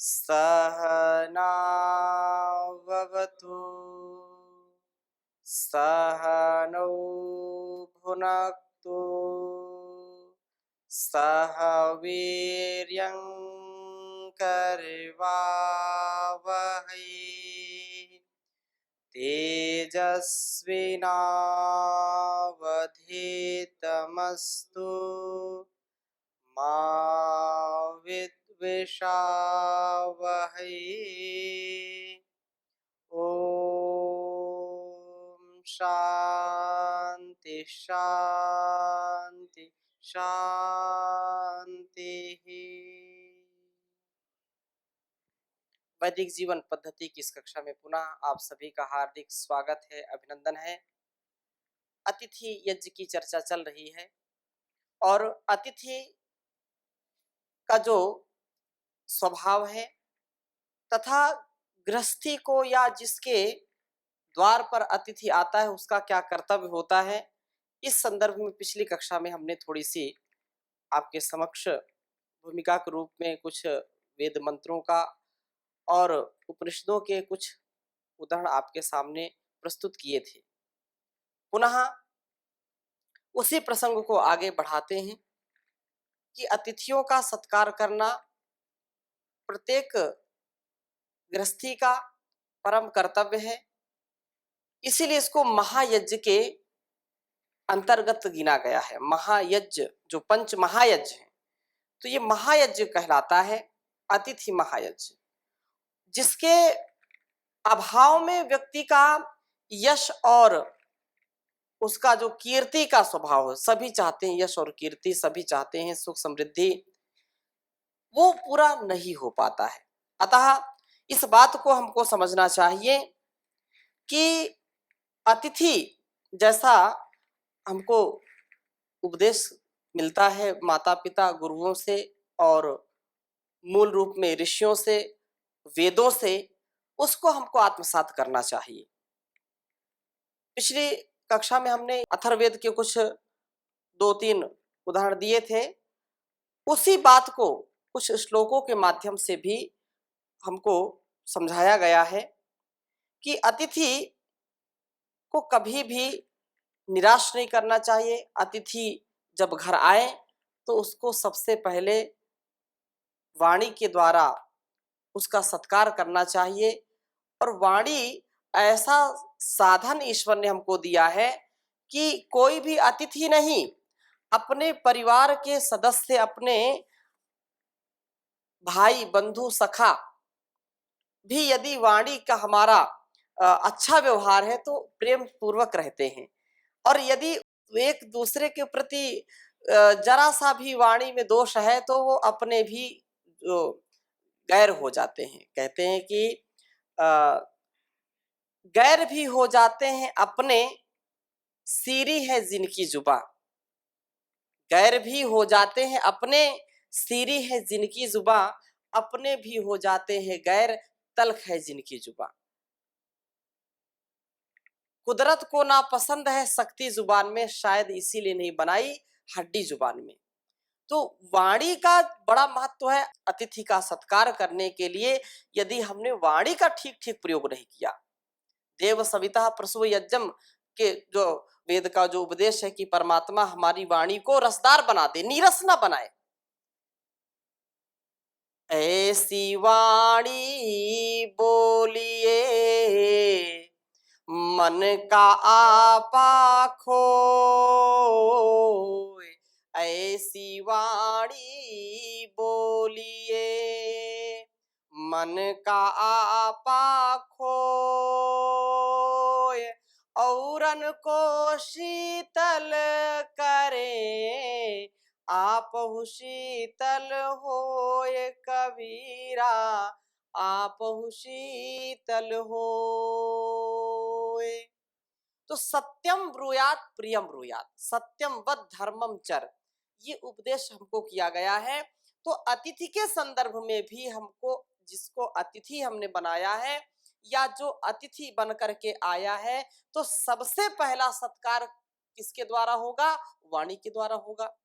सहनाववतु सहनौ भुनक्तु सह वीर्यं करवावहै तेजस्विनावधीतमस्तु मा विद्विषावहै। ओम शांति शांति शांति। वैदिक जीवन पद्धति की इस कक्षा में पुनः आप सभी का हार्दिक स्वागत है, अभिनंदन है। अतिथि यज्ञ की चर्चा चल रही है और अतिथि का जो स्वभाव है तथा गृहस्थी को या जिसके द्वार पर अतिथि आता है उसका क्या कर्तव्य होता है, इस संदर्भ में पिछली कक्षा में हमने थोड़ी सी आपके समक्ष भूमिका के रूप में कुछ वेद मंत्रों का और उपनिषदों के कुछ उदाहरण आपके सामने प्रस्तुत किए थे। पुनः उसी प्रसंग को आगे बढ़ाते हैं कि अतिथियों का सत्कार करना प्रत्येक गृहस्थी का परम कर्तव्य है। इसीलिए इसको महायज्ञ के अंतर्गत गिना गया है। महायज्ञ जो पंच महायज्ञ है, तो ये महायज्ञ कहलाता है, अतिथि महायज्ञ, जिसके अभाव में व्यक्ति का यश और उसका जो कीर्ति का स्वभाव है, सभी चाहते हैं यश और कीर्ति, सभी चाहते हैं सुख समृद्धि, वो पूरा नहीं हो पाता है। अतः इस बात को हमको समझना चाहिए कि अतिथि जैसा हमको उपदेश मिलता है माता पिता गुरुओं से और मूल रूप में ऋषियों से, वेदों से, उसको हमको आत्मसात करना चाहिए। पिछली कक्षा में हमने अथर्ववेद के कुछ 2-3 उदाहरण दिए थे। उसी बात को कुछ श्लोकों के माध्यम से भी हमको समझाया गया है कि अतिथि को कभी भी निराश नहीं करना चाहिए। अतिथि जब घर आए तो उसको सबसे पहले वाणी के द्वारा उसका सत्कार करना चाहिए। और वाणी ऐसा साधन ईश्वर ने हमको दिया है कि कोई भी अतिथि नहीं, अपने परिवार के सदस्य, अपने भाई बंधु सखा भी यदि वाणी का हमारा अच्छा व्यवहार है तो प्रेम पूर्वक रहते हैं। और यदि एक दूसरे के प्रति जरा सा भी वाणी में दोष है तो वो अपने भी जो गैर हो जाते हैं। कहते हैं कि गैर भी हो जाते हैं अपने, सीरी है जिनकी जुबा। गैर भी हो जाते हैं अपने, सीरी है जिनकी जुबा। अपने भी हो जाते हैं गैर, तल्ख है जिनकी जुबा। कुदरत को नापसंद है सख्ती जुबान में, शायद इसीलिए नहीं बनाई हड्डी जुबान में। तो वाणी का बड़ा महत्व है अतिथि का सत्कार करने के लिए। यदि हमने वाणी का ठीक ठीक प्रयोग नहीं किया, देव सविता प्रसूव यज्ञम के जो वेद का जो उपदेश है कि परमात्मा हमारी वाणी को रसदार बना दे, नीरस ना बनाए। ऐसी वाणी बोलिए मन का आपा खोए। ऐसी वाणी बोलिए मन का आपा खोए। औरन को शीतल करे, आपहु शीतल होए कबीरा। आपहु शीतल होए। तो सत्यम ब्रूयात प्रियम ब्रूयात, सत्यम वद धर्मम चर, ये उपदेश हमको किया गया है। तो अतिथि के संदर्भ में भी हमको, जिसको अतिथि हमने बनाया है या जो अतिथि बन करके आया है, तो सबसे पहला सत्कार किसके द्वारा होगा? वाणी के द्वारा होगा।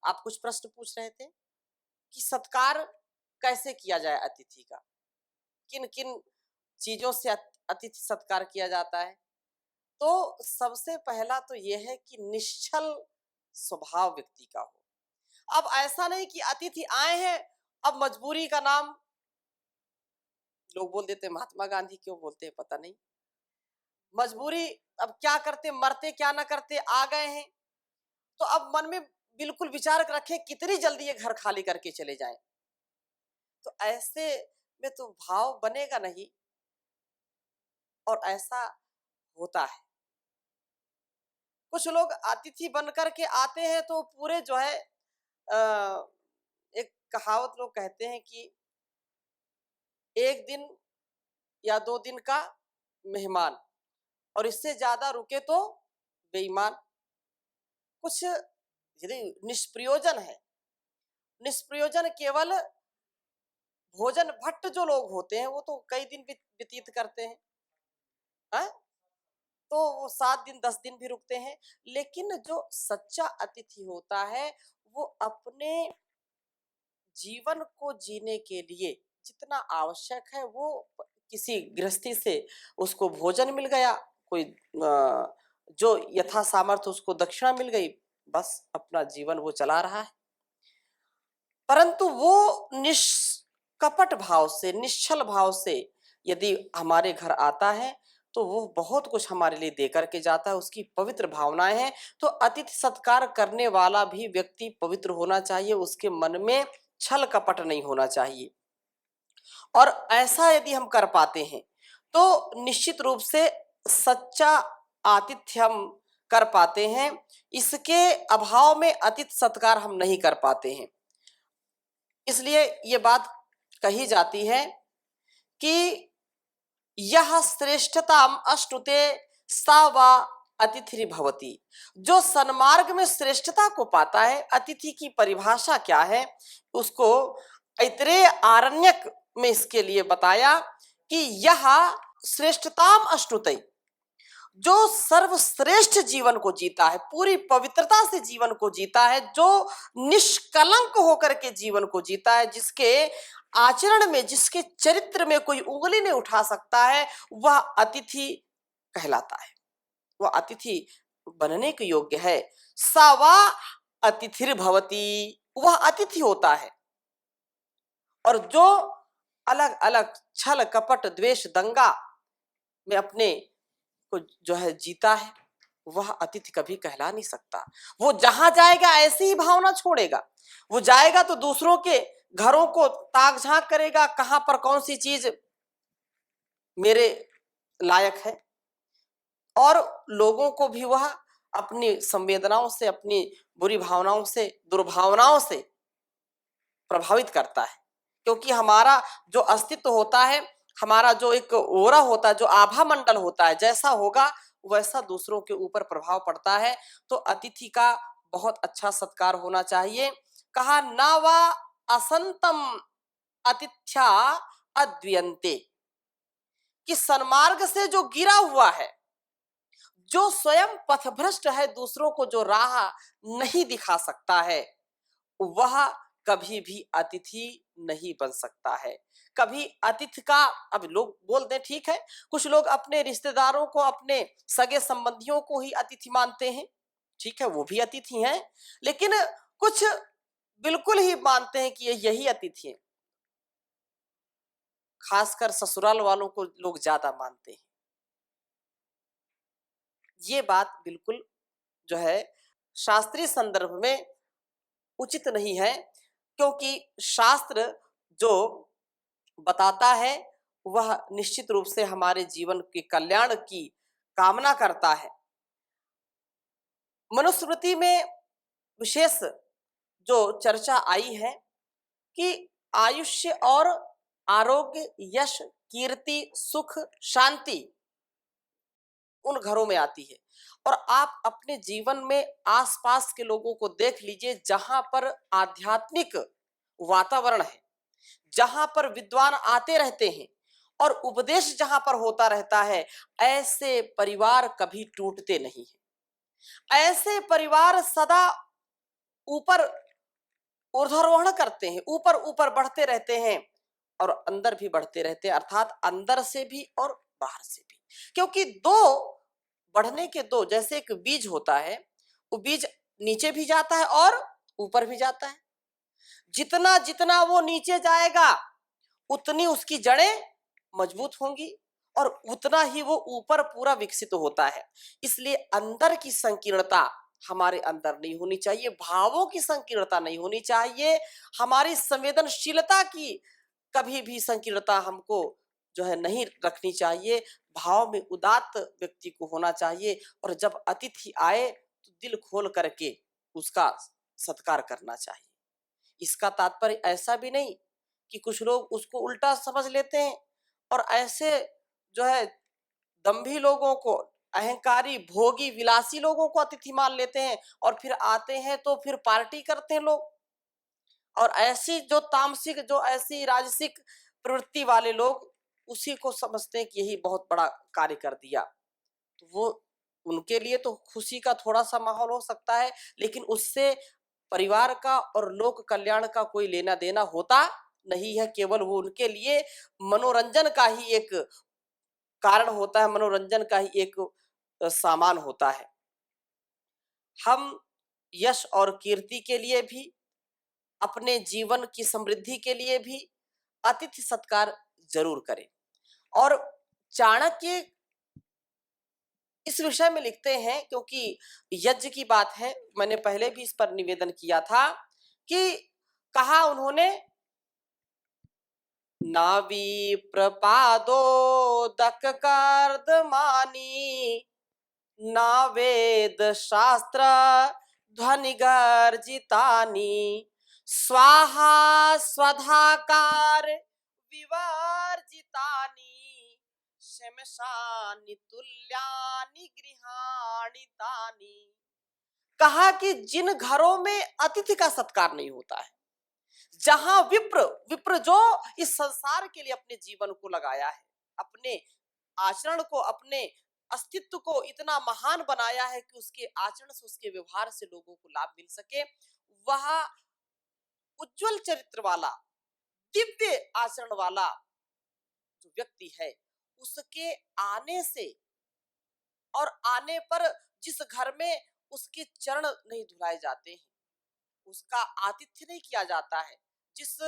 आप कुछ प्रश्न पूछ रहे थे कि सत्कार कैसे किया जाए अतिथि का, किन किन चीजों से अतिथि सत्कार किया जाता है। तो सबसे पहला तो यह है कि निश्चल स्वभाव व्यक्ति का हो। अब ऐसा नहीं कि अतिथि आए हैं, अब मजबूरी का नाम लोग बोल देते हैं, महात्मा गांधी क्यों बोलते हैं पता नहीं, मजबूरी, अब क्या करते, मरते क्या ना करते, आ गए हैं, तो अब मन में बिल्कुल विचार रखें कितनी जल्दी ये घर खाली करके चले जाएं। तो ऐसे में तो भाव बनेगा नहीं, और ऐसा होता है। कुछ लोग अतिथि बन करके आते हैं तो पूरे जो है एक कहावत लोग कहते हैं कि एक दिन या 2 दिन का मेहमान, और इससे ज्यादा रुके तो बेईमान। कुछ यदि निष्प्रयोजन है, निष्प्रयोजन केवल भोजन भट्ट जो लोग होते हैं वो तो कई दिन व्यतीत करते हैं, हैं? तो वो 7 दिन 10 दिन भी रुकते हैं। लेकिन जो सच्चा अतिथि होता है वो अपने जीवन को जीने के लिए जितना आवश्यक है वो किसी गृहस्थी से उसको भोजन मिल गया, कोई जो यथा सामर्थ्य उसको दक्षिणा मिल गई, बस अपना जीवन वो चला रहा है। परंतु वो निष्कपट भाव से, निश्चल भाव से यदि हमारे घर आता है तो वो बहुत कुछ हमारे लिए दे करके जाता है, उसकी पवित्र भावनाएं हैं। तो अतिथि सत्कार करने वाला भी व्यक्ति पवित्र होना चाहिए, उसके मन में छल कपट नहीं होना चाहिए। और ऐसा यदि हम कर पाते हैं तो निश्चित रूप से सच्चा आतिथ्य हम कर पाते हैं। इसके अभाव में अतिथि सत्कार हम नहीं कर पाते हैं। इसलिए ये बात कही जाती है कि यह श्रेष्ठताम अश्नुते सा वा अतिथि भवति। जो सन्मार्ग में श्रेष्ठता को पाता है, अतिथि की परिभाषा क्या है उसको ऐतरेय आरण्यक में इसके लिए बताया कि यह श्रेष्ठताम अश्नुते, जो सर्वश्रेष्ठ जीवन को जीता है, पूरी पवित्रता से जीवन को जीता है, जो निष्कलंक होकर के जीवन को जीता है, जिसके आचरण में, जिसके चरित्र में कोई उंगली नहीं उठा सकता है, वह अतिथि कहलाता है, वह अतिथि बनने के योग्य है। सावा अतिथिर भवति, वह अतिथि होता है। और जो अलग अलग छल कपट द्वेष दंगा में अपने को जो है जीता है, वह अतिथि कभी कहला नहीं सकता। वो जहां जाएगा ऐसी ही भावना छोड़ेगा, वो जाएगा तो दूसरों के घरों को ताक झांक करेगा, कहां पर कौन सी चीज मेरे लायक है, और लोगों को भी वह अपनी संवेदनाओं से, अपनी बुरी भावनाओं से, दुर्भावनाओं से प्रभावित करता है। क्योंकि हमारा जो अस्तित्व होता है, हमारा जो एक ओरा होता है, जो आभा मंडल होता है, जैसा होगा वैसा दूसरों के ऊपर प्रभाव पड़ता है। तो अतिथि का बहुत अच्छा सत्कार होना चाहिए। कहा ना वा असंतम अतिथ्या अद्वियंते, कि सन्मार्ग से जो गिरा हुआ है, जो स्वयं पथभ्रष्ट है, दूसरों को जो राह नहीं दिखा सकता है, वह कभी भी अतिथि नहीं बन सकता है। कभी अतिथि का, अब लोग बोल दे ठीक है, कुछ लोग अपने रिश्तेदारों को, अपने सगे संबंधियों को ही अतिथि मानते हैं, ठीक है, वो भी अतिथि हैं। लेकिन कुछ बिल्कुल ही मानते हैं कि यही अतिथि है, खासकर ससुराल वालों को लोग ज्यादा मानते हैं। ये बात बिल्कुल जो है शास्त्रीय संदर्भ में उचित नहीं है, क्योंकि शास्त्र जो बताता है वह निश्चित रूप से हमारे जीवन के कल्याण की कामना करता है। मनुस्मृति में विशेष जो चर्चा आई है कि आयुष्य और आरोग्य, यश, कीर्ति, सुख, शांति उन घरों में आती है। और आप अपने जीवन में आसपास के लोगों को देख लीजिए, जहां पर आध्यात्मिक वातावरण है, जहां पर विद्वान आते रहते हैं और उपदेश जहां पर होता रहता है, ऐसे परिवार कभी टूटते नहीं है। ऐसे परिवार सदा ऊपर ऊर्ध्वारोहण करते हैं, ऊपर ऊपर बढ़ते रहते हैं और अंदर भी बढ़ते रहते हैं, अर्थात अंदर से भी और बाहर से भी। क्योंकि दो बढ़ने के दो, जैसे एक बीज होता है, वो बीज नीचे भी जाता है और ऊपर भी जाता है। जितना जितना वो नीचे जाएगा उतनी उसकी जड़ें मजबूत होंगी और उतना ही वो ऊपर पूरा विकसित होता है। इसलिए अंदर की संकीर्णता हमारे अंदर नहीं होनी चाहिए, भावों की संकीर्णता नहीं होनी चाहिए, हमारी संवेदनशीलता की कभी भी संकीर्णता हमको जो है नहीं रखनी चाहिए। भाव में उदात्त व्यक्ति को होना चाहिए और जब अतिथि आए तो दिल खोल करके उसका सत्कार करना चाहिए। इसका तात्पर्य ऐसा भी नहीं कि कुछ लोग उसको उल्टा समझ लेते हैं और ऐसे जो है दंभी लोगों को, अहंकारी, भोगी, विलासी लोगों को अतिथि मान लेते हैं और फिर आते हैं तो फिर पार्टी करते हैं लोग। और ऐसी जो तामसिक, जो ऐसी राजसिक प्रवृत्ति वाले लोग उसी को समझते हैं कि यही बहुत बड़ा कार्य कर दिया। तो वो उनके लिए तो खुशी का थोड़ा सा माहौल हो सकता है, लेकिन उससे परिवार का और लोक कल्याण का कोई लेना देना होता नहीं है। केवल वो उनके लिए मनोरंजन का ही एक कारण होता है, मनोरंजन का ही एक सामान होता है। हम यश और कीर्ति के लिए भी, अपने जीवन की समृद्धि के लिए भी अतिथि सत्कार जरूर करें। और चाणक्य इस विषय में लिखते हैं, क्योंकि यज्ञ की बात है, मैंने पहले भी इस पर निवेदन किया था कि कहा उन्होंने, नावी प्रपादोदक कर्दमानी, ना वेद शास्त्र ध्वनि गर्जितानि, स्वाहा स्वधाकार विवर्जितानि, शमशानि तुल्यानि गृहाणि तानि। कहा कि जिन घरों में अतिथि का सत्कार नहीं होता है, जहां विप्र विप्र जो इस संसार के लिए अपने जीवन को लगाया है, अपने आचरण को, अपने अस्तित्व को इतना महान बनाया है कि उसके आचरण से, उसके व्यवहार से लोगों को लाभ मिल सके, वह उज्जवल चरित्र वाला, दिव्य आचरण वाला जो व्यक्ति है, उसके आने से और आने पर जिस घर में उसके चरण नहीं धुलाए जाते हैं, उसका आतिथ्य नहीं किया जाता है, जिस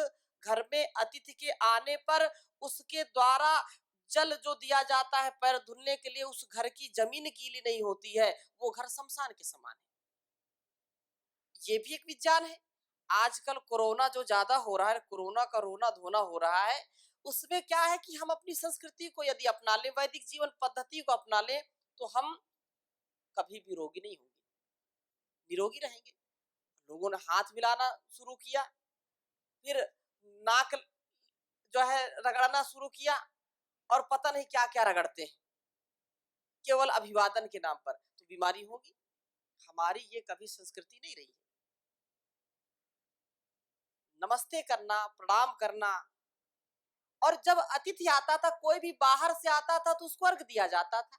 घर में अतिथि के आने पर उसके द्वारा जल जो दिया जाता है पैर धुलने के लिए, उस घर की जमीन गीली नहीं होती है, वो घर शमशान के समान है। ये भी एक विज्ञान है। आजकल कोरोना जो ज्यादा हो रहा है, कोरोना का रोना धोना हो रहा है, उसमें क्या है कि हम अपनी संस्कृति को यदि अपना ले, वैदिक जीवन पद्धति को अपना ले, तो हम कभी भी रोगी नहीं होंगे, निरोगी रहेंगे। लोगों ने हाथ मिलाना शुरू किया, फिर नाक जो है रगड़ना शुरू किया और पता नहीं क्या क्या रगड़ते हैं केवल अभिवादन के नाम पर, तो बीमारी होगी। हमारी ये कभी संस्कृति नहीं रही। नमस्ते करना, प्रणाम करना, और जब अतिथि आता था, कोई भी बाहर से आता था, तो उसको अर्घ दिया जाता था,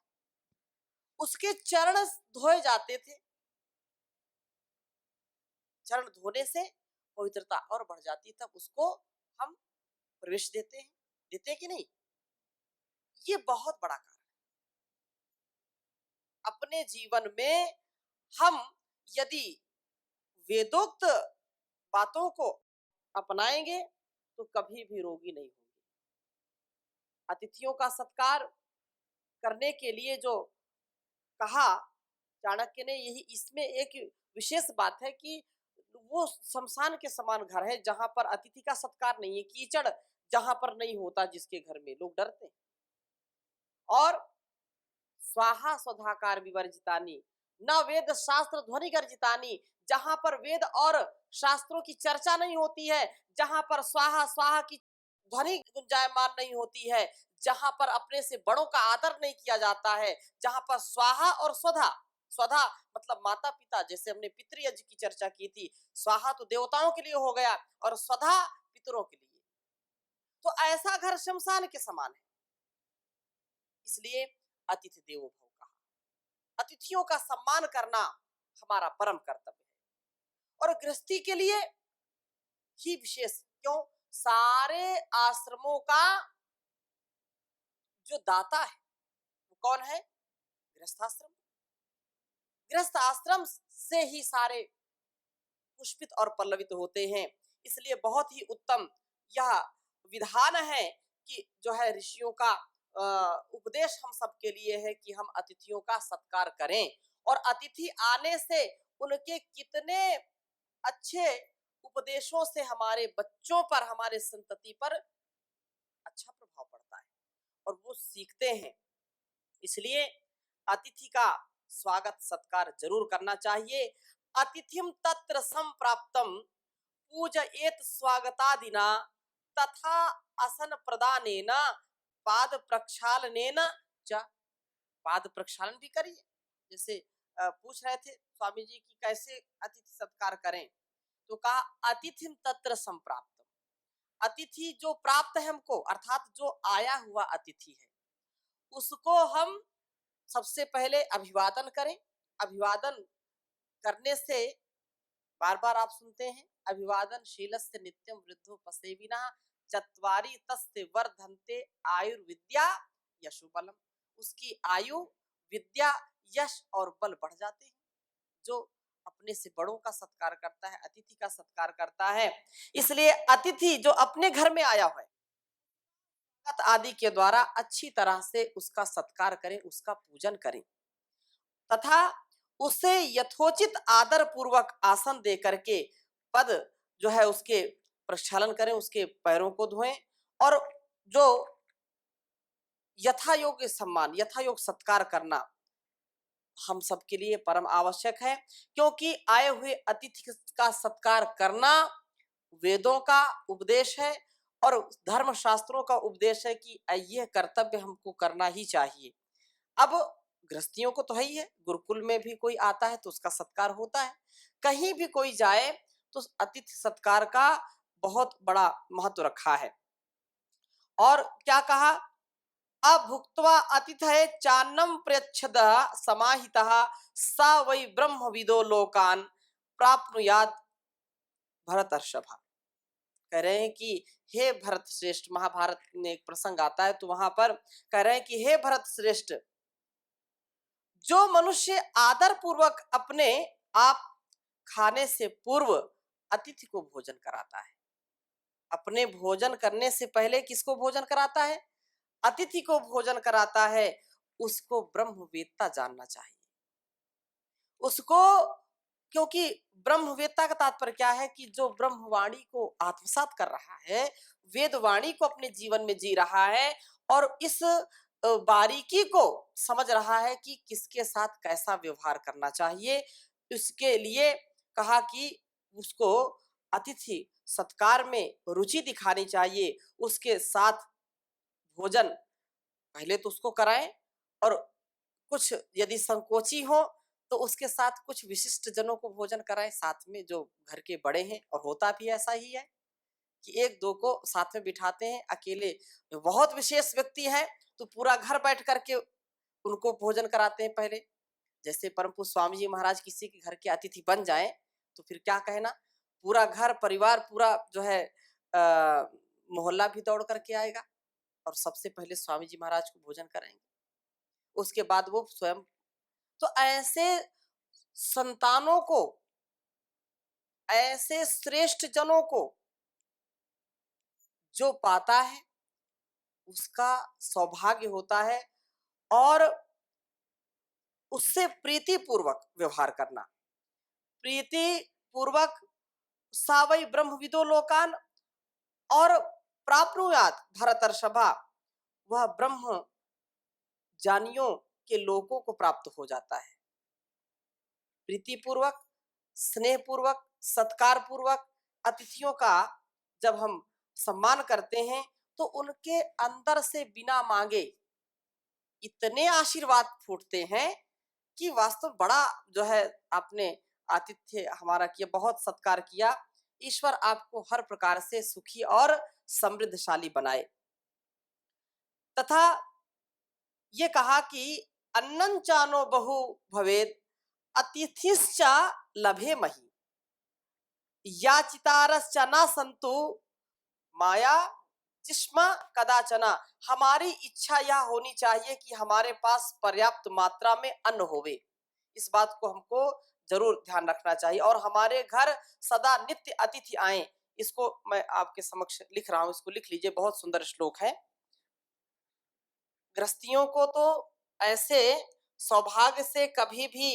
उसके चरण धोए जाते थे। चरण धोने से पवित्रता और बढ़ जाती, तब उसको हम प्रवेश देते हैं, देते हैं कि नहीं। ये बहुत बड़ा कारण। अपने जीवन में हम यदि वेदोक्त बातों को अपनाएंगे तो कभी भी रोगी नहीं होंगे। अतिथियों का सत्कार करने के लिए जो कहा चाणक्य ने, यही इसमें एक विशेष बात है कि वो शमशान के समान घर है, जहां पर अतिथि का सत्कार नहीं है, कीचड़ जहां पर नहीं होता, जिसके घर में लोग डरते हैं। और स्वाहा स्वधाकार विवर्जितानी, न वेद शास्त्र ध्वनि गर्जितानी, जहां पर वेद और शास्त्रों की चर्चा नहीं होती है, जहां पर स्वाहा स्वाहा की ध्वनि गुंजायमान नहीं होती है, जहां पर अपने से बड़ों का आदर नहीं किया जाता है, जहां पर स्वाहा और स्वधा, स्वधा मतलब माता पिता, जैसे हमने पितृयज्ञ की चर्चा की थी, स्वाहा तो देवताओं के लिए हो गया और स्वधा पितरों के लिए, तो ऐसा घर शमशान के समान है। इसलिए अतिथि देवो भव कहा। अतिथियों का सम्मान करना हमारा परम कर्तव्य है। और गृहस्थी के लिए ही विशेष। क्यों? सारे आश्रमों का जो दाता है वो कौन है? गृहस्थ आश्रम। गृहस्थ आश्रम से ही सारे पुष्पित और पल्लवित होते हैं। इसलिए बहुत ही उत्तम यह विधान है कि जो है ऋषियों का उपदेश हम सबके लिए है कि हम अतिथियों का सत्कार करें। और अतिथि आने से उनके कितने अच्छे उपदेशों से हमारे बच्चों पर, हमारे संतति पर अच्छा प्रभाव पड़ता है और वो सीखते हैं। इसलिए अतिथि का स्वागत सत्कार जरूर करना चाहिए। अतिथिम तत्र संप्राप्तम पूजयेत स्वागतादिना तथा आसन प्रदानेन पाद प्रक्षालनेन च। पाद प्रक्षालन भी करिए। जैसे पूछ रहे थे स्वामी जी की कैसे अतिथि सत्कार करें, तो कहा अतिथिम तत्र संप्राप्तम। अतिथि जो प्राप्त है हमको, अर्थात जो आया हुआ अतिथि है, उसको हम सबसे पहले अभिवादन करें। अभिवादन करने से बार बार आप सुनते हैं, अभिवादन शीलस्य नित्यम वृद्धो पसेविनः चत्वारि तस्य वर्धन्ते आयुर्विद्या यशो बलम। उसकी आयु, विद्या, यश और बल बढ़ जाते हैं। जो अपने से बड़ों का सत्कार करता है, अतिथि का सत्कार करता है। इसलिए अतिथि जो अपने घर में आया हुआ है, आदि के द्वारा अच्छी तरह से उसका सत्कार करें, उसका पूजन करें तथा उसे यथोचित आदर पूर्वक आसन दे करके पद जो है उसके प्रक्षालन करें, उसके पैरों को धोएं और जो यथा योग्य सम्मान, यथा योग्य सत्कार करना हम सबके लिए परम आवश्यक है। क्योंकि आए हुए अतिथि का सत्कार करना वेदों का उपदेश है और धर्म शास्त्रों का उपदेश है कि यह कर्तव्य हमको करना ही चाहिए। अब गृहस्थियों को तो है ही है, गुरुकुल में भी कोई आता है तो उसका सत्कार होता है, कहीं भी कोई जाए तो अतिथि सत्कार का बहुत बड़ा महत्व रखा है। और क्या कहा? अभुक्त्वा अतिथये चान्नम प्रयच्छद समाहितः स वै ब्रह्मविदो लोकान प्राप्नुयात् भरतर्षभ। कह रहे हैं कि हे भरत श्रेष्ठ, महाभारत में एक प्रसंग आता है तो वहां पर कह रहे हैं कि हे भरत श्रेष्ठ, जो मनुष्य आदर पूर्वक अपने आप खाने से पूर्व अतिथि को भोजन कराता है, अपने भोजन करने से पहले किसको भोजन कराता है? अतिथि को भोजन कराता है, उसको ब्रह्मवेत्ता जानना चाहिए। उसको, क्योंकि ब्रह्मवेत्ता का तात्पर्य क्या है कि जो ब्रह्मवाणी को आत्मसात कर रहा है, वेदवाणी को अपने जीवन में जी रहा है और इस बारीकी को समझ रहा है कि किसके साथ कैसा व्यवहार करना चाहिए। इसके लिए कहा कि उसको अतिथि सत्कार में रुचि दिखानी चाहिए, उसके साथ भोजन पहले तो उसको कराएं और कुछ यदि संकोची हो तो उसके साथ कुछ विशिष्ट जनों को भोजन कराएं साथ में, जो घर के बड़े हैं। और होता भी ऐसा ही है कि एक दो को साथ में बिठाते हैं, अकेले बहुत विशेष व्यक्ति है तो पूरा घर बैठ करके उनको भोजन कराते हैं पहले। जैसे परम पूज्य स्वामी जी महाराज किसी के घर के अतिथि बन जाए तो फिर क्या कहना, पूरा घर परिवार पूरा जो है मोहल्ला भी दौड़ करके आएगा और सबसे पहले स्वामी जी महाराज को भोजन कराएंगे, उसके बाद वो स्वयं। तो ऐसे संतानों को, ऐसे श्रेष्ठ जनों को जो पाता है उसका सौभाग्य होता है और उससे प्रीति पूर्वक व्यवहार करना। प्रीति पूर्वक सावई ब्रह्मविदो लोकान और प्राप्नुयात भरतर्षभा, वह ब्रह्म जानियों के लोगों को प्राप्त हो जाता है। प्रीति पूर्वक, स्नेह पूर्वक, सत्कार पूर्वक अतिथियों का जब हम सम्मान करते हैं तो उनके अंदर से बिना मांगे इतने आशीर्वाद फूटते हैं कि वास्तव बड़ा जो है आपने आतिथ्य हमारा किया, बहुत सत्कार किया। ईश्वर आपको हर प्रकार से सुखी और समृद्धशाली बनाए। तथा ये कहा कि अन्नं चानो बहु भवेत् अतिथिश्च लभे महि। याचितारश्च न संतु माया जिस्म कदाचना। हमारी इच्छा यह होनी चाहिए कि हमारे पास पर्याप्त मात्रा में अन्न होवे। इस बात को हमको जरूर ध्यान रखना चाहिए और हमारे घर सदा नित्य अतिथि आए। इसको मैं आपके समक्ष लिख रहा हूं, इसको लिख लीजिए, बहुत सुंदर श्लोक है। गृहस्थियों को तो ऐसे सौभाग्य से कभी भी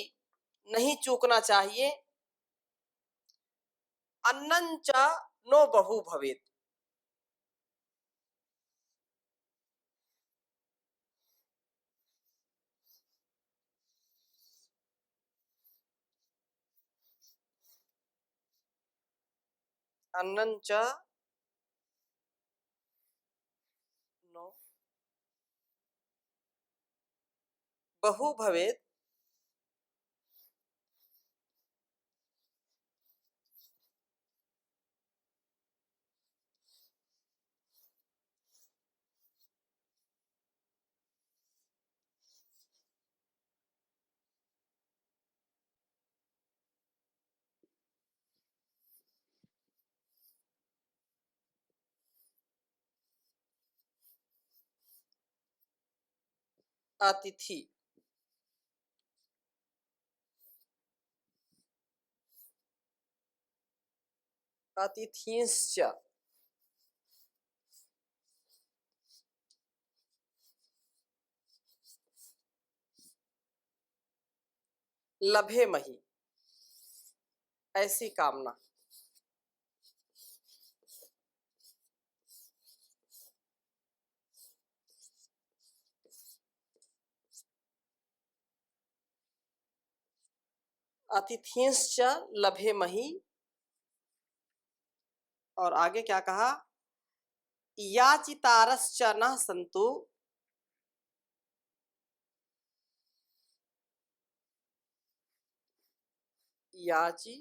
नहीं चूकना चाहिए। अन्नंच नो बहु भवेत। अन्नंच नो बहु भवेत। अतिथि अतिथिश्च लभेमहि, ऐसी कामना। अतिथिश्च लभेमहि, और आगे क्या कहा? याचितारश्च न संतु याचि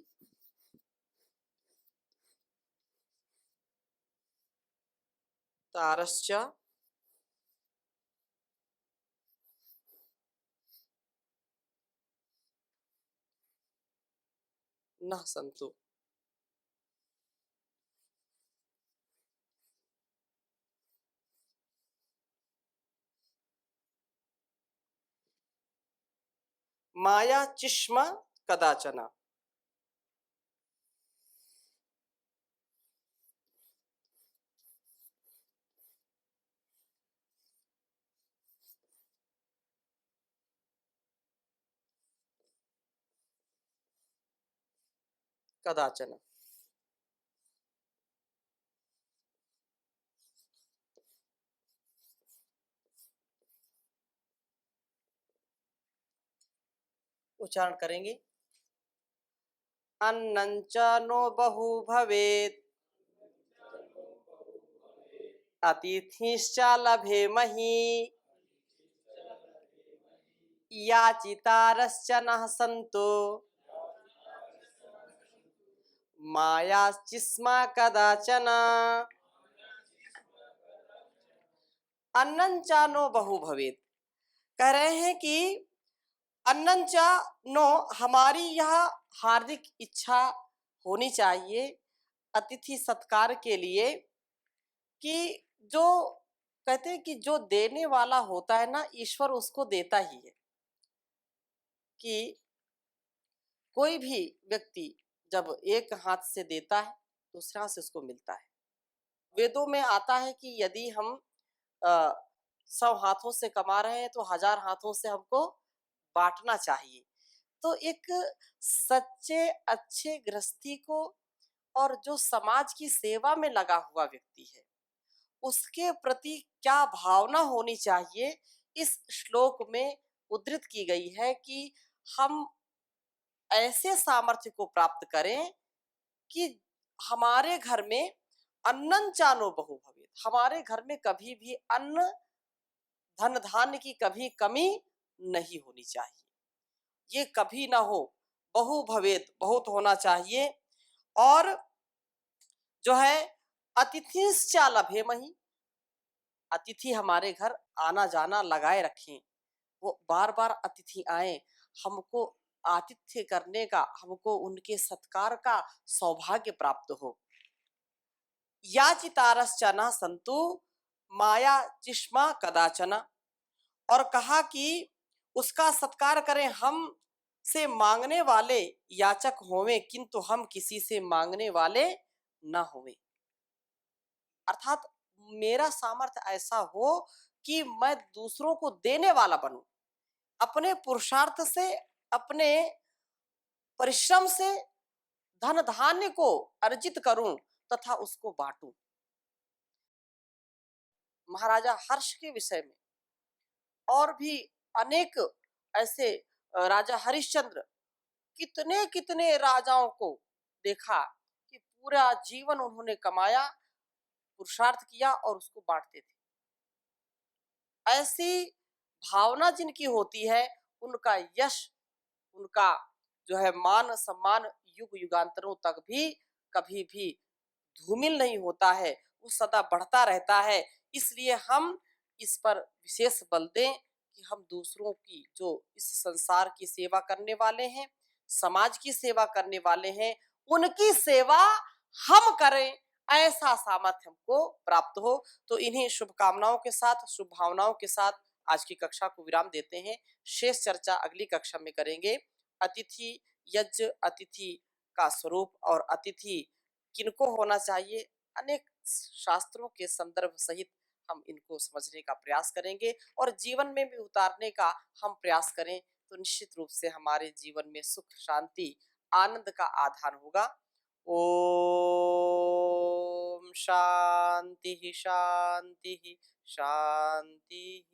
तारश्च न संतु। माया चिष्म कदाचन। कदाचन उच्चारण करेंगे। अन्नंच नो बहु भवेत अतिथिश्च लभेमहि याचितारश्च नः सन्तु मायाचिस्मा कदाचन। अन्नंचा नो बहु भवेत, कह रहे हैं कि अन्नंचा नो, हमारी यह हार्दिक इच्छा होनी चाहिए अतिथि सत्कार के लिए कि जो कहते हैं कि जो देने वाला होता है ना, ईश्वर उसको देता ही है। कि कोई भी व्यक्ति जब एक हाथ से देता है, दूसरे हाथ से उसको मिलता है। वेदों में आता है कि यदि हम 100 हाथों से कमा रहे हैं तो 1000 हाथों से हमको बांटना चाहिए। तो एक सच्चे अच्छे गृहस्थी को और जो समाज की सेवा में लगा हुआ व्यक्ति है, उसके प्रति क्या भावना होनी चाहिए, इस श्लोक में उद्धृत की गई है कि हम ऐसे सामर्थ्य को प्राप्त करें कि हमारे घर में अन्नन चानो बहु भवेत, हमारे घर में कभी भी अन्न धन धान्य की कभी कमी नहीं होनी चाहिए, ये कभी ना हो। बहु भवेत, बहुत होना चाहिए। और जो है अतिथिश्च लभेमहि, अतिथि हमारे घर आना जाना लगाए रखें, वो बार बार अतिथि आए, हमको आतिथ्य करने का, हमको उनके सत्कार का सौभाग्य प्राप्त हो। याचितारश्चना संतु माया चिष्मा कदाचन, और कहा कि उसका सत्कार करें, हम से मांगने वाले याचक होवें किंतु हम किसी से मांगने वाले न होवें। अर्थात मेरा सामर्थ्य ऐसा हो कि मैं दूसरों को देने वाला बनूं, अपने पुरुषार्थ से, अपने परिश्रम से धन धान्य को अर्जित करूं तथा उसको बांटूं। महाराजा हर्ष के विषय में और भी अनेक ऐसे राजा हरिश्चंद्र, कितने कितने राजाओं को देखा कि पूरा जीवन उन्होंने कमाया, पुरुषार्थ किया और उसको बांटते थे। ऐसी भावना जिनकी होती है, उनका यश, उनका जो है मान सम्मान युग युगांतरों तक भी कभी भी धूमिल नहीं होता है, वो सदा बढ़ता रहता है। इसलिए हम इस पर विशेष बल दें कि हम दूसरों की, जो इस संसार की सेवा करने वाले हैं, समाज की सेवा करने वाले हैं, उनकी सेवा हम करें, ऐसा सामर्थ्य हमको प्राप्त हो। तो इन्हीं शुभकामनाओं के साथ, शुभ भावनाओं के साथ आज की कक्षा को विराम देते हैं। शेष चर्चा अगली कक्षा में करेंगे। अतिथि यज्ञ, अतिथि का स्वरूप और अतिथि किनको होना चाहिए, अनेक शास्त्रों के संदर्भ सहित हम इनको समझने का प्रयास करेंगे और जीवन में भी उतारने का हम प्रयास करें, तो निश्चित रूप से हमारे जीवन में सुख, शांति, आनंद का आधार होगा। ओम शांति शांति शांति।